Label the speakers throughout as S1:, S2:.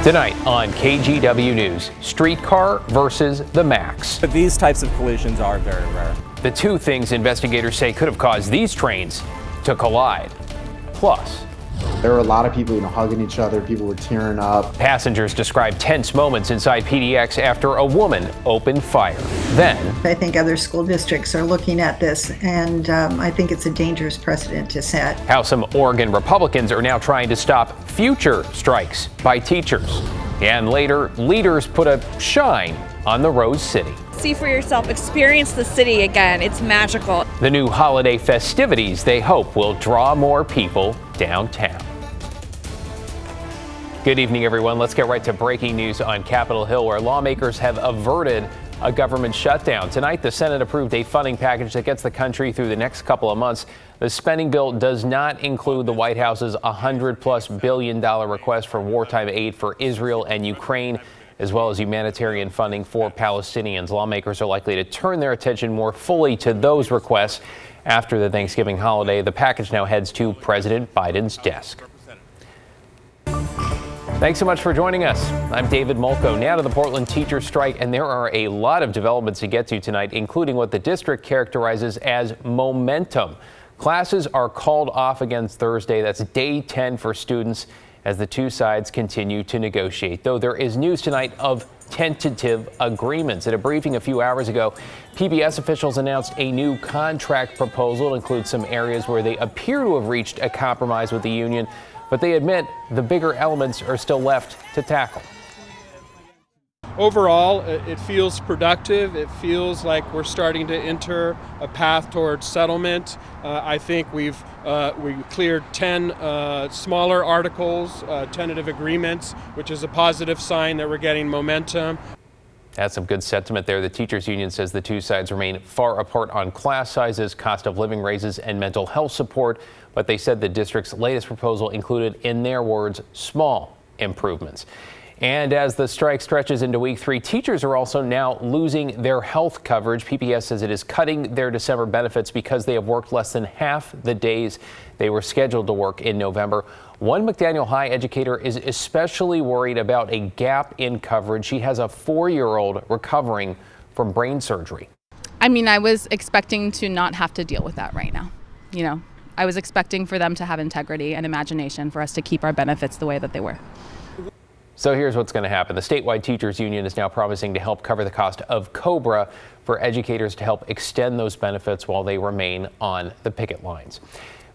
S1: Tonight on KGW News, streetcar versus the Max.
S2: But these types of collisions are very rare.
S1: The two things investigators say could have caused these trains to collide. Plus,
S3: there were a lot of people, hugging each other. People were tearing up.
S1: Passengers described tense moments inside PDX after a woman opened fire. Then,
S4: I think other school districts are looking at this, and I think it's a dangerous precedent to set.
S1: How some Oregon Republicans are now trying to stop future strikes by teachers. And later, leaders put a shine on the Rose City.
S5: See for yourself, experience the city again. It's magical.
S1: The new holiday festivities they hope will draw more people downtown. Good evening, everyone. Let's get right to breaking news on Capitol Hill, where lawmakers have averted a government shutdown. Tonight, the Senate approved a funding package that gets the country through the next couple of months. The spending bill does not include the White House's $100+ billion request for wartime aid for Israel and Ukraine, as well as humanitarian funding for Palestinians. Lawmakers are likely to turn their attention more fully to those requests after the Thanksgiving holiday. The package now heads to President Biden's desk. Thanks so much for joining us. I'm David Molko. Now to the Portland teacher strike, and there are a lot of developments to get to tonight, including what the district characterizes as momentum. Classes are called off again Thursday. That's day 10 for students as the two sides continue to negotiate. Though there is news tonight of tentative agreements. At a briefing a few hours ago, PBS officials announced a new contract proposal. It includes some areas where they appear to have reached a compromise with the union, but they admit the bigger elements are still left to tackle.
S6: Overall, it feels productive. It feels like we're starting to enter a path towards settlement. I think we cleared 10 smaller articles, tentative agreements, which is a positive sign that we're getting momentum.
S1: That's some good sentiment there. The teachers union says the two sides remain far apart on class sizes, cost of living raises, and mental health support. But they said the district's latest proposal included, in their words, small improvements. And as the strike stretches into week 3, teachers are also now losing their health coverage. PPS says it is cutting their December benefits because they have worked less than half the days they were scheduled to work in November. One McDaniel High educator is especially worried about a gap in coverage. She has a 4-year-old recovering from brain surgery.
S7: I was expecting to not have to deal with that right now. I was expecting for them to have integrity and imagination for us to keep our benefits the way that they were.
S1: So here's what's going to happen. The statewide teachers union is now promising to help cover the cost of COBRA for educators to help extend those benefits while they remain on the picket lines.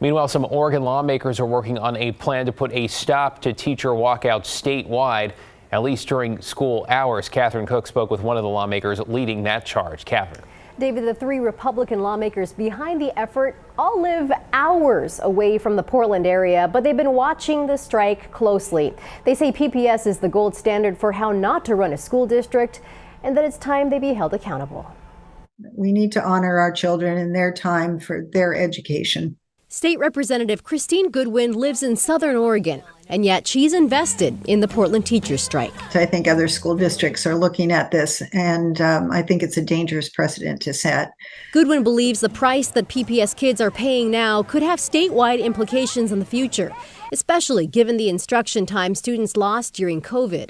S1: Meanwhile, some Oregon lawmakers are working on a plan to put a stop to teacher walkouts statewide, at least during school hours. Catherine Cook spoke with one of the lawmakers leading that charge. Catherine.
S8: David, the 3 Republican lawmakers behind the effort all live hours away from the Portland area, but they've been watching the strike closely. They say PPS is the gold standard for how not to run a school district, and that it's time they be held accountable.
S4: We need to honor our children and their time for their education.
S8: State Representative Christine Goodwin lives in Southern Oregon, and yet she's invested in the Portland teachers strike.
S4: I think other school districts are looking at this, and I think it's a dangerous precedent to set.
S8: Goodwin believes the price that PPS kids are paying now could have statewide implications in the future, especially given the instruction time students lost during COVID.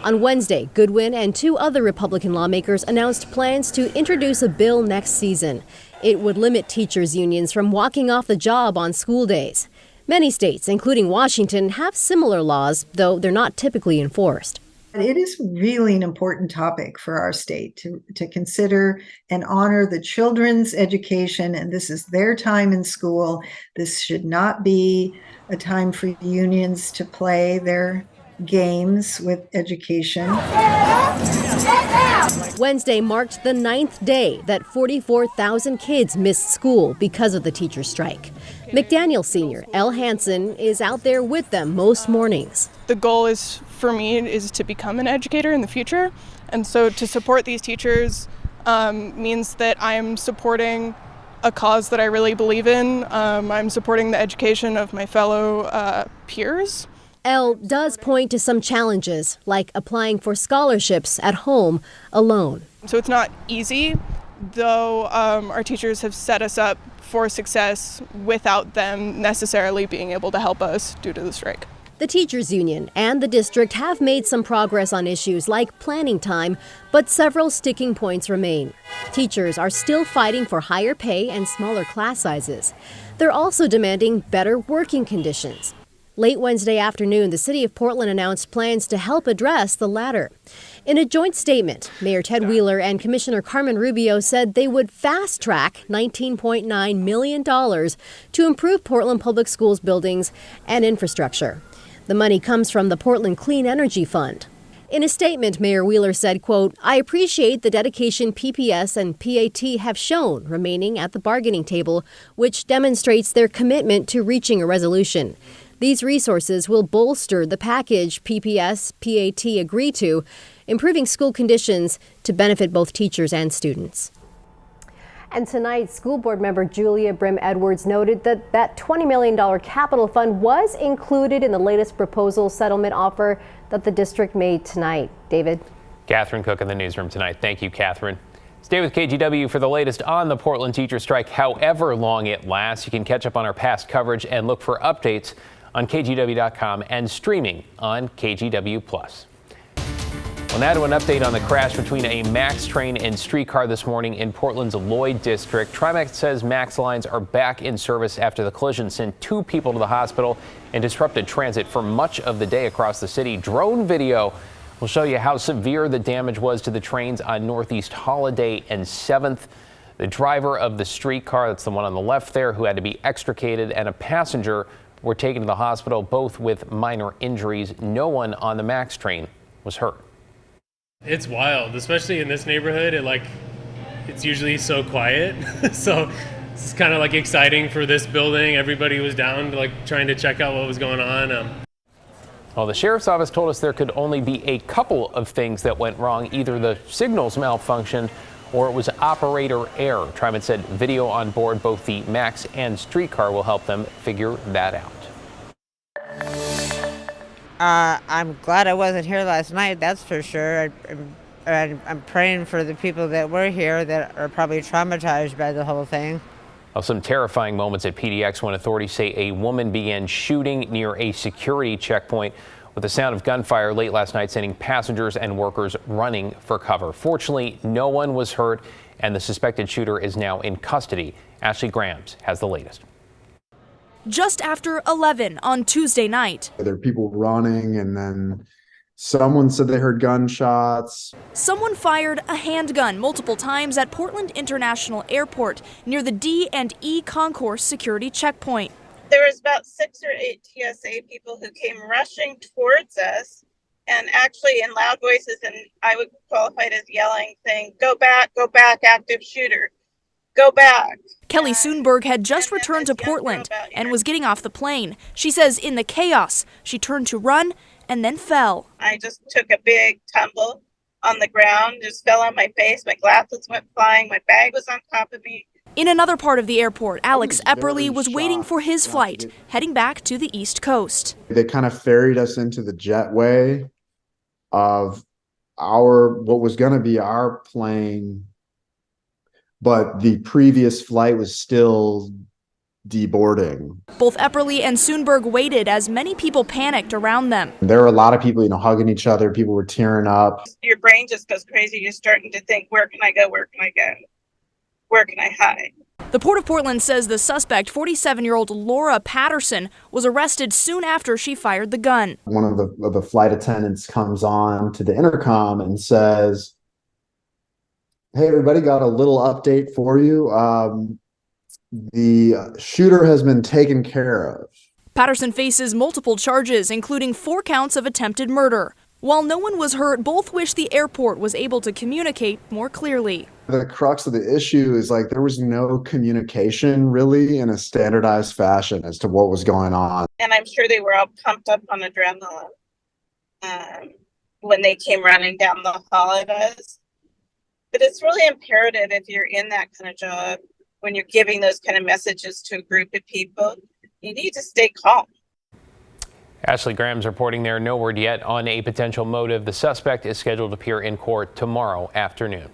S8: On Wednesday, Goodwin and 2 other Republican lawmakers announced plans to introduce a bill next season. It would limit teachers' unions from walking off the job on school days. Many states, including Washington, have similar laws, though they're not typically enforced.
S4: It is really an important topic for our state to consider and honor the children's education, and this is their time in school. This should not be a time for unions to play their games with education.
S8: Wednesday marked the 9th day that 44,000 kids missed school because of the teacher strike. McDaniel Sr. Elle Hansen is out there with them most mornings.
S9: The goal for me is to become an educator in the future, and so to support these teachers means that I'm supporting a cause that I really believe in. I'm supporting the education of my fellow peers.
S8: Elle does point to some challenges, like applying for scholarships at home alone.
S9: So it's not easy, though our teachers have set us up for success without them necessarily being able to help us due to the strike.
S8: The teachers union and the district have made some progress on issues like planning time, but several sticking points remain. Teachers are still fighting for higher pay and smaller class sizes. They're also demanding better working conditions. Late Wednesday afternoon, the city of Portland announced plans to help address the latter. In a joint statement, Mayor Ted Wheeler and Commissioner Carmen Rubio said they would fast-track $19.9 million to improve Portland Public Schools buildings and infrastructure. The money comes from the Portland Clean Energy Fund. In a statement, Mayor Wheeler said, quote, "I appreciate the dedication PPS and PAT have shown remaining at the bargaining table, which demonstrates their commitment to reaching a resolution. These resources will bolster the package PPS, PAT agree to, improving school conditions to benefit both teachers and students." And tonight, school board member Julia Brim-Edwards noted that that $20 million capital fund was included in the latest proposal settlement offer that the district made tonight. David?
S1: Catherine Cook in the newsroom tonight. Thank you, Catherine. Stay with KGW for the latest on the Portland teacher strike, however long it lasts. You can catch up on our past coverage and look for updates on KGW.com and streaming on KGW+. Well, now to an update on the crash between a MAX train and streetcar this morning in Portland's Lloyd district. TriMet says MAX lines are back in service after the collision sent 2 people to the hospital and disrupted transit for much of the day across the city. Drone video will show you how severe the damage was to the trains on Northeast Holiday and 7th. The driver of the streetcar, that's the one on the left there, who had to be extricated, and a passenger were taken to the hospital, both with minor injuries. No one on the MAX train was hurt.
S10: It's wild, especially in this neighborhood. It's usually so quiet. So it's kind of like exciting for this building. Everybody was down, trying to check out what was going on.
S1: Well, the sheriff's office told us there could only be a couple of things that went wrong. Either the signals malfunctioned or it was operator error. TriMet said video on board both the MAX and streetcar will help them figure that out.
S11: I'm glad I wasn't here last night, that's for sure. I'm praying for the people that were here that are probably traumatized by the whole thing.
S1: Well, some terrifying moments at PDX when authorities say a woman began shooting near a security checkpoint with the sound of gunfire late last night, sending passengers and workers running for cover. Fortunately, no one was hurt, and the suspected shooter is now in custody. Ashley Grams has the latest.
S5: Just after 11 on Tuesday night.
S3: There are people running, and then someone said they heard gunshots.
S5: Someone fired a handgun multiple times at Portland International Airport near the D&E Concourse security checkpoint.
S12: There was about 6 or 8 TSA people who came rushing towards us, and actually in loud voices, and I would qualify it as yelling, saying, go back, active shooter. Go back.
S5: Kelly Soonberg had just returned to Portland and was getting off the plane. She says in the chaos, she turned to run and then fell.
S12: I just took a big tumble on the ground, just fell on my face. My glasses went flying. My bag was on top of me.
S5: In another part of the airport, Alex Epperly was waiting for his flight, heading back to the East Coast.
S3: They kind of ferried us into the jetway of what was going to be our plane, but the previous flight was still deboarding.
S5: Both Epperly and Soonberg waited as many people panicked around them.
S3: There were a lot of people, hugging each other. People were tearing up.
S12: Your brain just goes crazy. You're starting to think, where can I go? Where can I go? Where can I hide?
S5: The Port of Portland says the suspect, 47-year-old Laura Patterson, was arrested soon after she fired the gun.
S3: One of the flight attendants comes on to the intercom and says, "Hey, everybody, got a little update for you. The shooter has been taken care of."
S5: Patterson faces multiple charges, including 4 counts of attempted murder. While no one was hurt, both wish the airport was able to communicate more clearly.
S3: The crux of the issue is there was no communication really in a standardized fashion as to what was going on.
S12: And I'm sure they were all pumped up on adrenaline when they came running down the hall at us. But it's really imperative if you're in that kind of job, when you're giving those kind of messages to a group of people, you need to stay calm.
S1: Ashley Graham's reporting there. No word yet on a potential motive. The suspect is scheduled to appear in court tomorrow afternoon.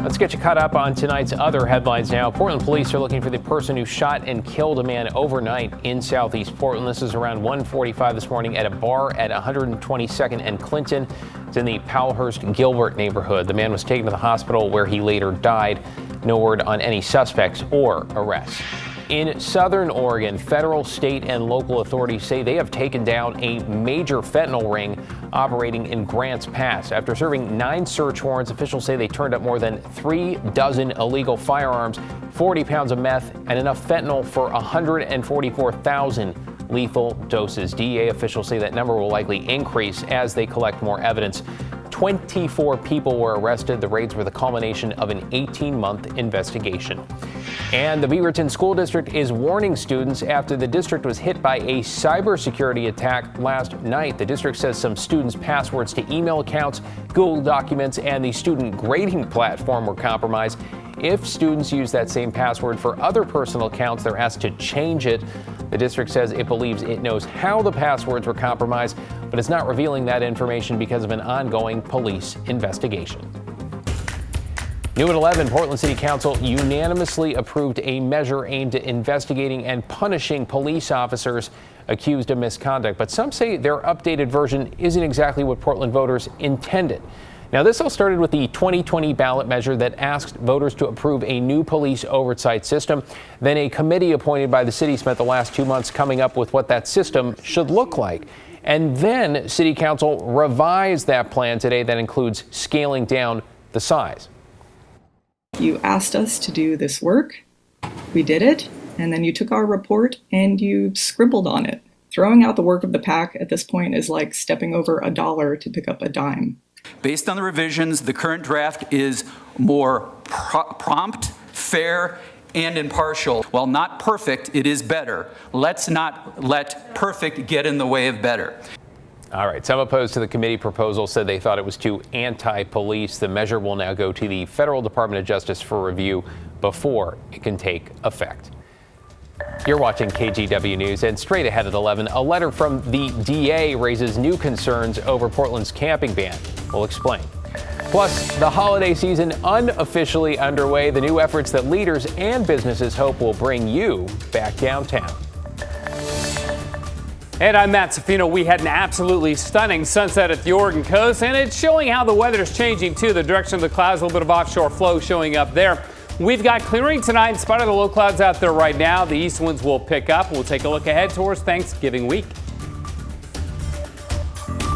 S1: Let's get you caught up on tonight's other headlines now. Portland police are looking for the person who shot and killed a man overnight in southeast Portland. This is around 1:45 this morning at a bar at 122nd and Clinton. It's in the Powellhurst-Gilbert neighborhood. The man was taken to the hospital where he later died. No word on any suspects or arrests. In southern Oregon, federal, state, and local authorities say they have taken down a major fentanyl ring operating in Grants Pass. After serving 9 search warrants, officials say they turned up more than 3 dozen illegal firearms, 40 pounds of meth, and enough fentanyl for 144,000 lethal doses. DEA officials say that number will likely increase as they collect more evidence. 24 people were arrested. The raids were the culmination of an 18-month investigation. And the Beaverton School District is warning students after the district was hit by a cybersecurity attack last night. The district says some students' passwords to email accounts, Google Documents, and the student grading platform were compromised. If students use that same password for other personal accounts, they're asked to change it. The district says it believes it knows how the passwords were compromised, but it's not revealing that information because of an ongoing police investigation. New at 11, Portland City Council unanimously approved a measure aimed at investigating and punishing police officers accused of misconduct. But some say their updated version isn't exactly what Portland voters intended. Now, this all started with the 2020 ballot measure that asked voters to approve a new police oversight system. Then a committee appointed by the city spent the last 2 months coming up with what that system should look like. And then City Council revised that plan today that includes scaling down the size.
S13: You asked us to do this work, we did it, and then you took our report and you scribbled on it. Throwing out the work of the PAC at this point is like stepping over a dollar to pick up a dime.
S14: Based on the revisions, the current draft is more prompt, fair, and impartial. While not perfect, it is better. Let's not let perfect get in the way of better.
S1: All right, some opposed to the committee proposal said they thought it was too anti-police. The measure will now go to the Federal Department of Justice for review before it can take effect. You're watching KGW News, and straight ahead at 11, a letter from the DA raises new concerns over Portland's camping ban. We'll explain. Plus, the holiday season unofficially underway, the new efforts that leaders and businesses hope will bring you back downtown.
S15: And I'm Matt Safino. We had an absolutely stunning sunset at the Oregon coast, and it's showing how the weather is changing too. The direction of the clouds, a little bit of offshore flow showing up there. We've got clearing tonight in spite of the low clouds out there right now. The east winds will pick up. We'll take a look ahead towards Thanksgiving week.